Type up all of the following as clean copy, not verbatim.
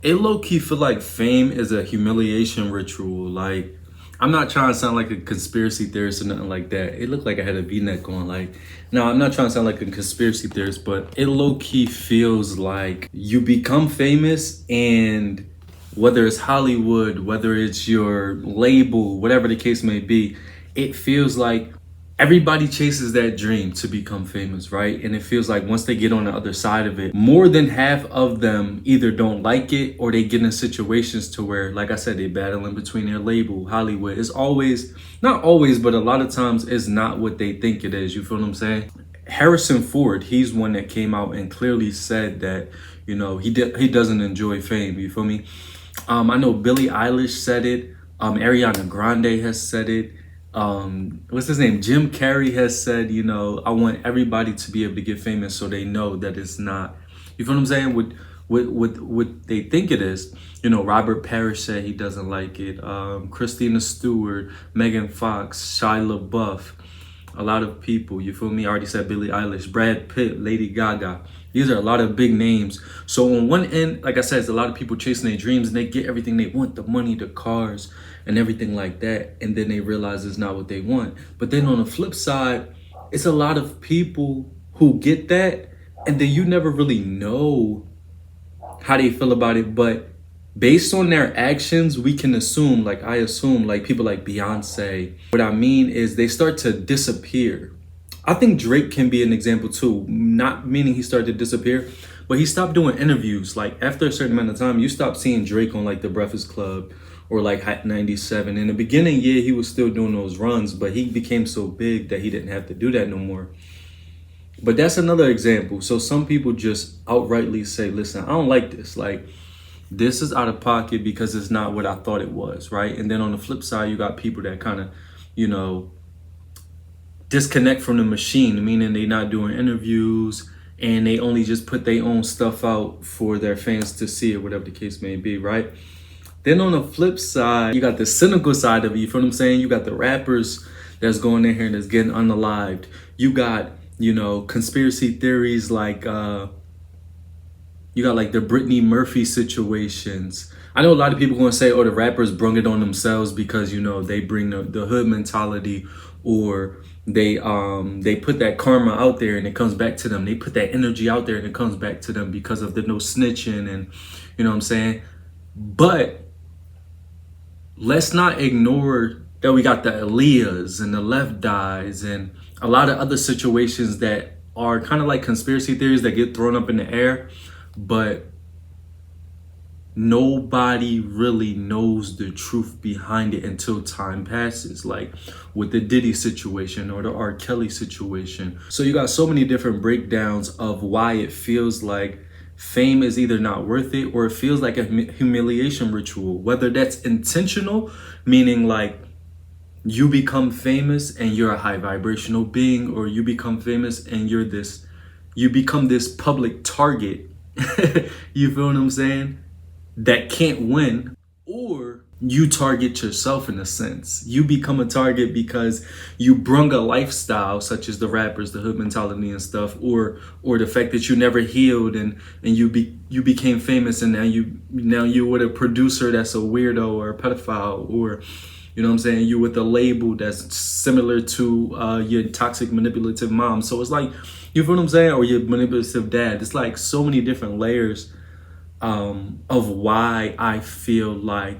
It low key feel like fame is a humiliation ritual. Like, I'm not trying to sound like a conspiracy theorist or nothing like that. It looked like I had a V-neck on. Like, no, I'm not trying to sound like a conspiracy theorist, but it low key feels like you become famous, and whether it's Hollywood, whether it's your label, whatever the case may be, it feels like everybody chases that dream to become famous, right? And it feels like once they get on the other side of it, more than half of them either don't like it or they get in situations to where, like I said, they battle in between their label, Hollywood. It's always, not always, but a lot of times it's not what they think it is. You feel what I'm saying? Harrison Ford, he's one that came out and clearly said that, he doesn't enjoy fame. You feel me? I know Billie Eilish said it. Ariana Grande has said it. What's his name? Jim Carrey has said, I want everybody to be able to get famous so they know that it's not. You feel what I'm saying? What they think it is. Robert Parrish said he doesn't like it. Christina Stewart, Megan Fox, Shia LaBeouf, a lot of people. You feel me? I already said Billie Eilish, Brad Pitt, Lady Gaga. These are a lot of big names. So on one end, like I said, it's a lot of people chasing their dreams and they get everything they want, the money, the cars, and everything like that. And then they realize it's not what they want. But then on the flip side, it's a lot of people who get that and then you never really know how they feel about it. But based on their actions, we can assume, like I assume, like people like Beyonce. What I mean is they start to disappear. I think Drake can be an example too, not meaning he started to disappear, but he stopped doing interviews. Like after a certain amount of time, you stop seeing Drake on like the Breakfast Club or like Hot 97. In the beginning, yeah, he was still doing those runs, but he became so big that he didn't have to do that no more. But that's another example. So some people just outrightly say, listen, I don't like this. Like, this is out of pocket because it's not what I thought it was, right? And then on the flip side, you got people that kind of, you know, disconnect from the machine, meaning they not doing interviews and they only just put their own stuff out for their fans to see, or whatever the case may be, right? Then on the flip side, you got the cynical side of it. You feel what I'm saying? You got the rappers that's going in here and that's getting unalived. You got, conspiracy theories like you got like the Brittany Murphy situations. I know a lot of people going to say, oh, the rappers brung it on themselves because, they bring the hood mentality, or they put that karma out there and it comes back to them. They put that energy out there and it comes back to them because of the no snitching, and you know what I'm saying? But let's not ignore that we got the Aaliyahs and the Left Eyes and a lot of other situations that are kind of like conspiracy theories that get thrown up in the air, but nobody really knows the truth behind it until time passes, like with the Diddy situation or the R. Kelly situation. So you got so many different breakdowns of why it feels like fame is either not worth it or it feels like a humiliation ritual, whether that's intentional, meaning like you become famous and you're a high vibrational being, or you become famous and you become this public target. You feel what I'm saying? That can't win, or you target yourself in a sense. You become a target because you brung a lifestyle such as the rappers, the hood mentality and stuff, or the fact that you never healed and you became famous, and now you with a producer that's a weirdo or a pedophile, or you know what I'm saying, you with a label that's similar to your toxic manipulative mom. So it's like, you feel what I'm saying, or your manipulative dad. It's like so many different layers of why I feel like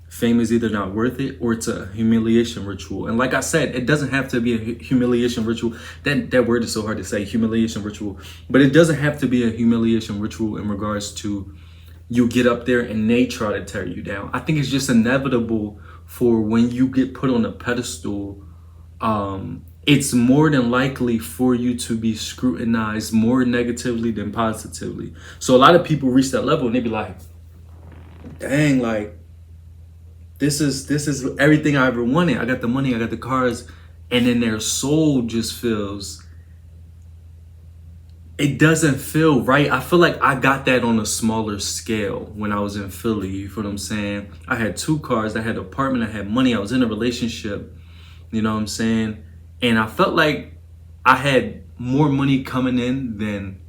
fame is either not worth it or it's a humiliation ritual. And like I said, it doesn't have to be a humiliation ritual. That word is so hard to say, humiliation ritual. But it doesn't have to be a humiliation ritual in regards to you get up there and they try to tear you down. I think it's just inevitable for when you get put on a pedestal, it's more than likely for you to be scrutinized more negatively than positively. So a lot of people reach that level and they be like, dang, like this is everything I ever wanted. I got the money, I got the cars, and then their soul just feels, it doesn't feel right. I feel like I got that on a smaller scale when I was in Philly. You feel what I'm saying? I had 2 cars, I had an apartment, I had money, I was in a relationship, you know what I'm saying? And I felt like I had more money coming in than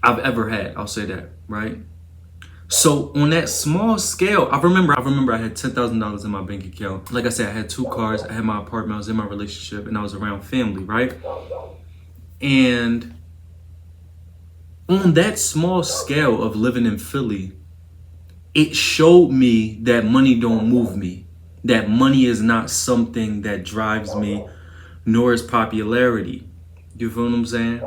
I've ever had. I'll say that, right? So on that small scale, I remember I had $10,000 in my bank account. Like I said, I had 2 cars, I had my apartment, I was in my relationship, and I was around family, right? And on that small scale of living in Philly, it showed me that money don't move me. That money is not something that drives me, nor is popularity. You feel what I'm saying?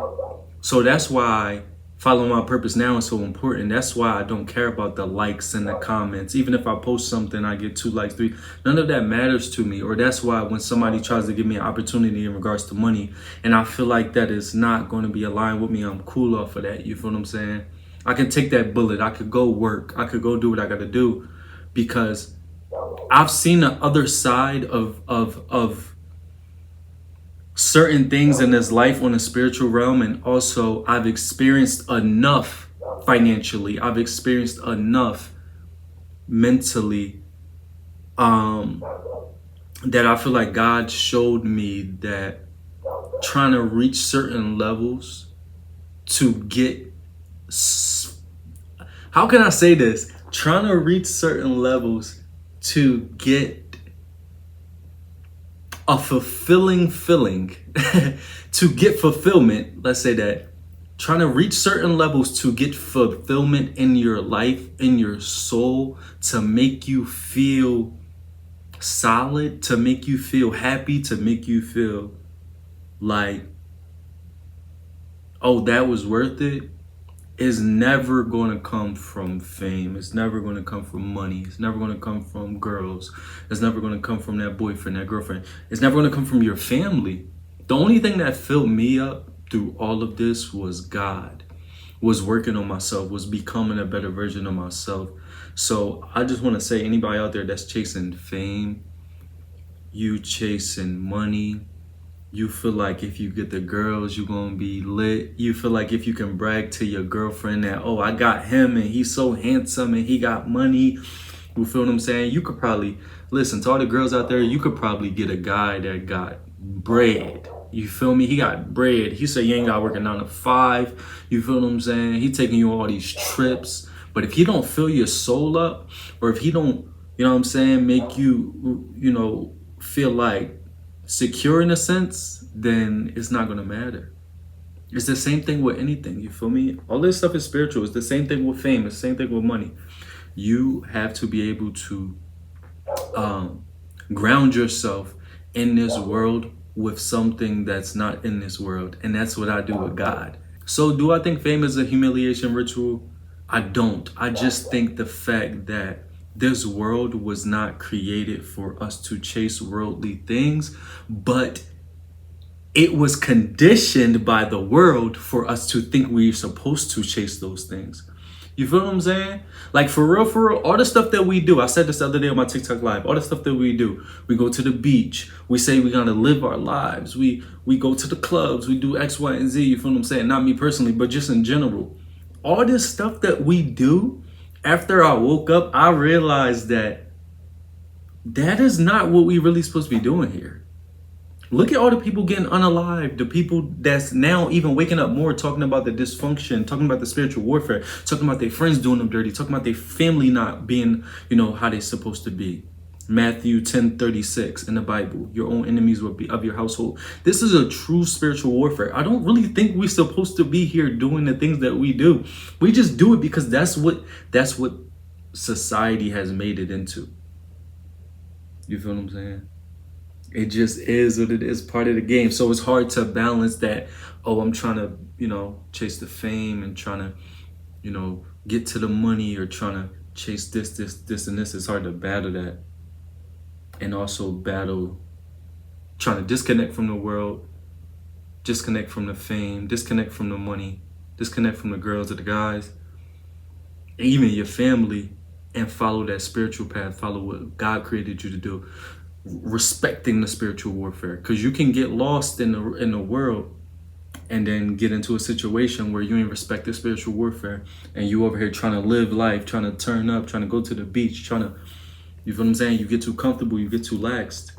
So that's why following my purpose now is so important. That's why I don't care about the likes and the comments. Even if I post something, I get 2 likes, 3. None of that matters to me. Or that's why when somebody tries to give me an opportunity in regards to money, and I feel like that is not going to be aligned with me, I'm cool off of that. You feel what I'm saying? I can take that bullet. I could go work. I could go do what I got to do, because I've seen the other side of certain things in this life on a spiritual realm, and also I've experienced enough financially, I've experienced enough mentally, that I feel like God showed me that trying to reach certain levels to get, how can I say this, trying to reach certain levels to get a fulfilling feeling, to get fulfillment, let's say that, trying to reach certain levels to get fulfillment in your life, in your soul, to make you feel solid, to make you feel happy, to make you feel like, oh, that was worth it, is never going to come from fame. It's never going to come from money. It's never going to come from girls. It's never going to come from that boyfriend, that girlfriend. It's never going to come from your family. The only thing that filled me up through all of this was God, was working on myself, was becoming a better version of myself. So I just want to say, anybody out there that's chasing fame, you chasing money, you feel like if you get the girls, you're going to be lit. You feel like if you can brag to your girlfriend that, oh, I got him and he's so handsome and he got money. You feel what I'm saying? You could probably, listen, to all the girls out there, you could probably get a guy that got bread. You feel me? He got bread. He said you ain't got working 9 to 5. You feel what I'm saying? He taking you on all these trips. But if he don't fill your soul up, or if he don't, you know what I'm saying, make you, you know, feel like secure in a sense, then it's not gonna matter. It's the same thing with anything, you feel me? All this stuff is spiritual. It's the same thing with fame. It's the same thing with money. You have to be able to ground yourself in this world with something that's not in this world. And that's what I do with God. So do I think fame is a humiliation ritual? I don't. I just think the fact that this world was not created for us to chase worldly things, but it was conditioned by the world for us to think we're supposed to chase those things. You feel what I'm saying? Like for real, all the stuff that we do. I said this the other day on my TikTok live. All the stuff that we do. We go to the beach. We say we're gonna live our lives. We go to the clubs. We do X, Y, and Z. You feel what I'm saying? Not me personally, but just in general. All this stuff that we do, after I woke up, I realized that is not what we really supposed to be doing here. Look at all the people getting unalived, the people that's now even waking up more, talking about the dysfunction, talking about the spiritual warfare, talking about their friends doing them dirty, talking about their family not being, you know, how they're supposed to be. Matthew 10:36 in the Bible, your own enemies will be of your household. This is a true spiritual warfare. I don't really think we're supposed to be here doing the things that we do. We just do it because that's what society has made it into. You feel what I'm saying? It just is what it is, part of the game. So it's hard to balance that, oh, I'm trying to, you know, chase the fame and trying to, you know, get to the money, or trying to chase this, and this. It's hard to battle that. And also battle trying to disconnect from the world, disconnect from the fame, disconnect from the money, disconnect from the girls or the guys, and even your family, and follow that spiritual path, follow what God created you to do, respecting the spiritual warfare. Because you can get lost in the world and then get into a situation where you ain't respect the spiritual warfare, and you over here trying to live life, trying to turn up, trying to go to the beach, trying to, you feel what I'm saying? You get too comfortable, you get too laxed.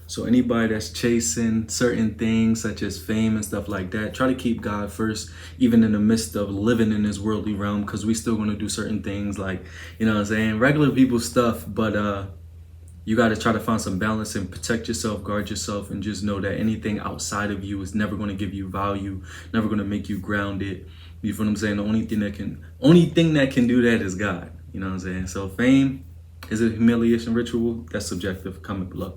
So So anybody that's chasing certain things such as fame and stuff like that, try to keep God first, even in the midst of living in this worldly realm, because we still going to do certain things like, you know what I'm saying, regular people stuff. But you got to try to find some balance and protect yourself, guard yourself, and just know that anything outside of you is never going to give you value, never going to make you grounded. You feel what I'm saying? The only thing that can do that is God. You know what I'm saying? So fame is a humiliation ritual. That's subjective. Comment below.